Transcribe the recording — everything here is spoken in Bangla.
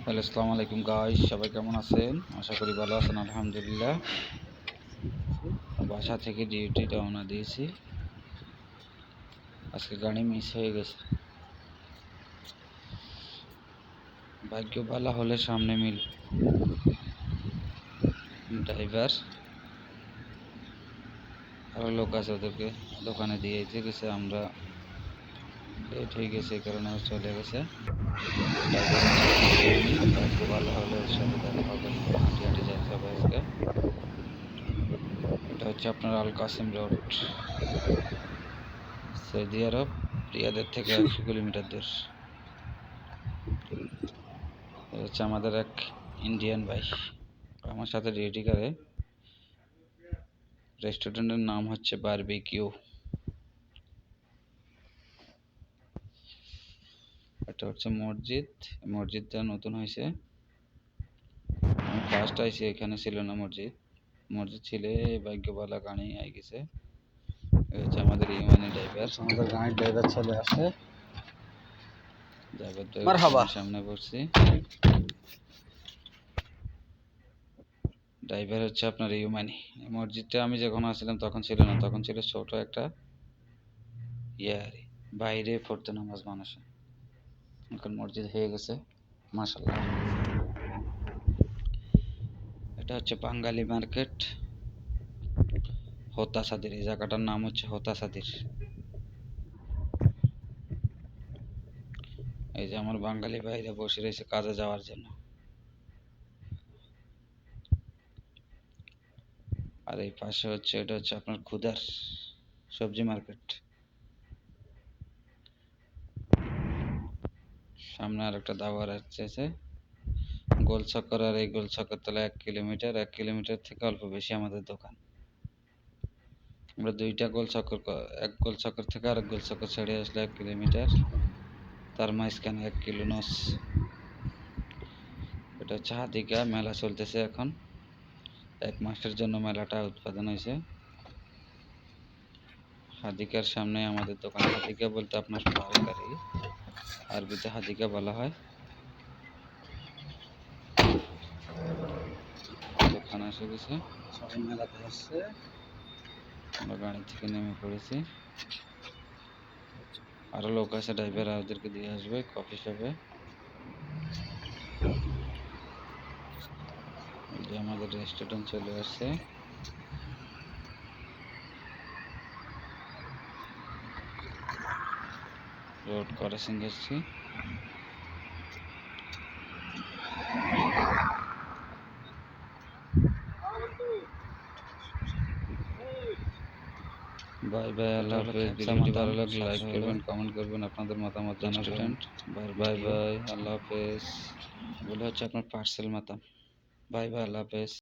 হ্যালো, আসসালামু আলাইকুম গাইস, সবাই কেমন আছেন? আশা করি ভালো আছেন। আলহামদুলিল্লাহ। বাসা থেকে ডিউটি রওনা দিয়েছি। আজকে গাড়ি মিস হয়ে গেছে। ভাগ্য ভালো হলে সামনে মিল। ড্রাইভার আরো লোক আছে, ওদেরকে দোকানে দিয়ে গেছে। আমরা লেট হয়ে গেছে, এই কারণে চলে গেছে। ড্রাইভার ভাগ্য ভালো হলে ওর সাথে দেখা হবে। হাঁটি হাঁটি যাইতে হবে আজকে। এটা হচ্ছে আপনার আল কাসিম রোড, সৌদি আরব, রিয়াদের থেকে 100 কিলোমিটার দূর। হচ্ছে আমাদের এক ইন্ডিয়ান ভাই আমার সাথে ডিউটি করে। রেস্টুরেন্টের নাম হচ্ছে বারবিকিউ। এটা হচ্ছে মসজিদ। মসজিদটা নতুন হয়েছে। আমি ফার্স্ট আইছি, এখানে ছিল না মসজিদ। মসজিদ ছিল, ভাগ্যবালা গাড়ি আই গেছে। এই হচ্ছে আমাদের ইমানি ড্রাইভার। আমাদের গাড়ির ড্রাইভার চলে আসে। ড্রাইভার সামনে বসছি। ড্রাইভার হচ্ছে আপনার ইউমানি। মসজিদটা আমি যখন আসছিলাম তখন ছিল না, তখন ছিল ছোট একটা বাইরে পড়তে নামাজ মানুষে। এখন মসজিদ হয়ে গেছে, মাশাআল্লাহ। এটা হচ্ছে বাঙালি মার্কেট, হোতাসাদির। এই জায়গাটার নাম হচ্ছে হোতাসাদির। এই যে আমার বাঙালি ভাইরা বসে রয়েছে কাজে যাওয়ার জন্য। আর এই পাশে হচ্ছে, এটা হচ্ছে আপনার ক্ষুদার সবজি মার্কেট। সামনে আর একটা দাবার আছে, গোল চক্কর। আর এই গোল চক্কর তলা 1 কিলোমিটার, 1 কিলোমিটার থেকে অল্প বেশি আমাদের দোকান। আমরা দুইটা গোল চক্কর, এক গোল চক্কর থেকে আরেক গোল চক্কর ছেড়ে আসলে 1 কিলোমিটার, তার মাঝখানে 1 কিলো নস। এটা হচ্ছে হাতিকা মেলা চলতেছে এখন। 1 মাসের জন্য মেলাটা উৎপাদন হয়েছে। হাদিকার সামনে আমাদের দোকান। হাদিকা বলতে আপনার তরকারি, আরবিতে হাদিকা বলা হয়। দোকান এসে গেছে, সবাই মেলাতে আসছে। আমরা গাড়ি থেকে নেমে পড়েছি। আরো লোক আছে, ড্রাইভার ওদেরকে দিয়ে আসবে কফি শপে। এই যে আমাদের রেস্টুরেন্ট চলে আসছে। রোড ক্রসিং এসছি। বাই বাই, আল্লাহ হাফেজ। ভিডিওটি ভালো লাগলে লাইক করবেন, কমেন্ট করবেন, আপনাদের মতামত জানাবেন। বাই বাই, আল্লাহ হাফেজ। বলে হচ্ছে আপনার পার্সেল মাতাম। বাই বাই, আল্লাহ হাফেজ।